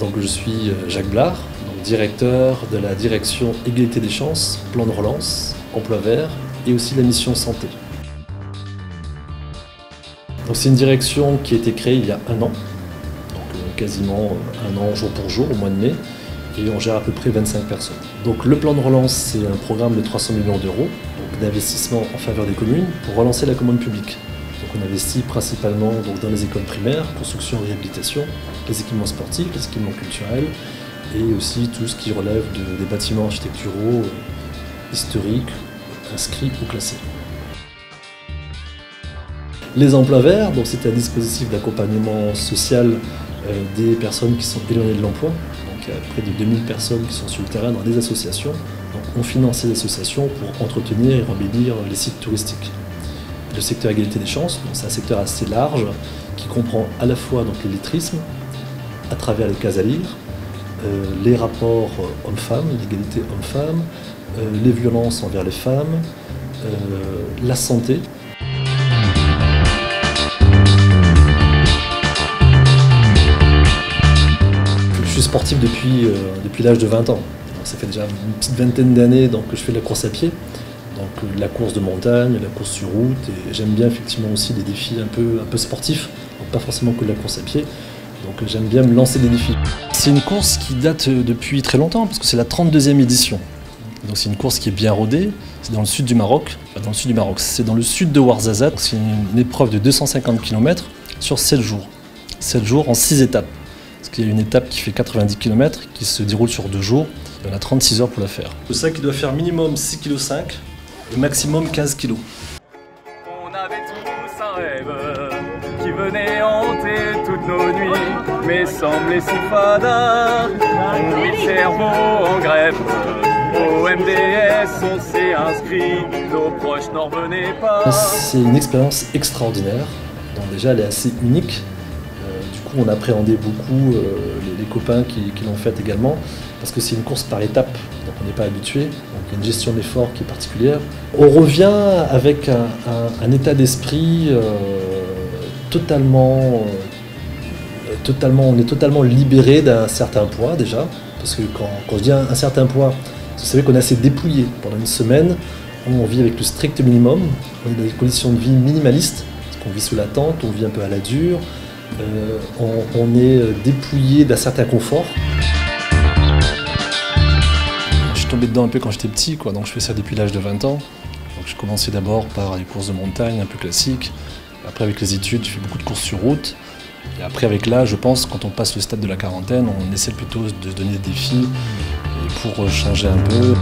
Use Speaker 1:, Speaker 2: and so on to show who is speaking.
Speaker 1: Donc je suis Jacques Blard, donc directeur de la direction Égalité des chances, plan de relance, emploi vert et aussi la mission santé. Donc c'est une direction qui a été créée il y a un an, donc quasiment un an jour pour jour au mois de mai, et on gère à peu près 25 personnes. Donc le plan de relance, c'est un programme de 300 millions d'euros d'investissement en faveur des communes pour relancer la commande publique. Donc on investit principalement donc, dans les écoles primaires, construction et réhabilitation, les équipements sportifs, les équipements culturels et aussi tout ce qui relève des bâtiments architecturaux historiques, inscrits ou classés. Les emplois verts, donc c'est un dispositif d'accompagnement social des personnes qui sont éloignées de l'emploi. Donc il y a près de 2000 personnes qui sont sur le terrain dans des associations. Donc on finance ces associations pour entretenir et embellir les sites touristiques. Le secteur égalité des chances, c'est un secteur assez large qui comprend à la fois donc, l'illettrisme, à travers les cases à lire, les rapports hommes-femmes, l'égalité hommes-femmes, les violences envers les femmes, la santé. Je suis sportif depuis l'âge de 20 ans. Donc, ça fait déjà une petite vingtaine d'années que je fais de la course à pied. Donc la course de montagne, la course sur route, et j'aime bien effectivement aussi des défis un peu sportifs, donc pas forcément que de la course à pied, donc j'aime bien me lancer des défis. C'est une course qui date depuis très longtemps, parce que c'est la 32e édition. Donc c'est une course qui est bien rodée, c'est dans le sud du Maroc, c'est dans le sud de Ouarzazate, c'est une épreuve de 250 km sur 7 jours. 7 jours en 6 étapes, parce qu'il y a une étape qui fait 90 km, qui se déroule sur 2 jours, on a 36 heures pour la faire. Le sac il doit faire minimum 6,5 kg, et maximum 15 kg.
Speaker 2: On avait tous un rêve qui venait hanter toutes nos nuits, mais semblait si fada. On mit le cerveau en grève, au MDS on s'est inscrit, nos proches n'en revenaient pas.
Speaker 1: C'est une expérience extraordinaire, donc déjà elle est assez unique. Du coup on appréhendait beaucoup les copains qui l'ont faite également, parce que c'est une course par étapes, donc on n'est pas habitué, donc il y a une gestion de l'effort qui est particulière. On revient avec un état d'esprit on est totalement libéré d'un certain poids déjà, parce que quand je dis un certain poids, vous savez qu'on est assez dépouillé pendant une semaine, on vit avec le strict minimum, on est dans des conditions de vie minimalistes, parce qu'on vit sous la tente, on vit un peu à la dure, on est dépouillé d'un certain confort. Je suis tombé dedans un peu quand j'étais petit, donc je fais ça depuis l'âge de 20 ans. Donc je commençais d'abord par les courses de montagne un peu classiques. Après avec les études, je fais beaucoup de courses sur route. Et après avec l'âge, je pense, quand on passe le stade de la quarantaine, on essaie plutôt de se donner des défis pour changer un peu.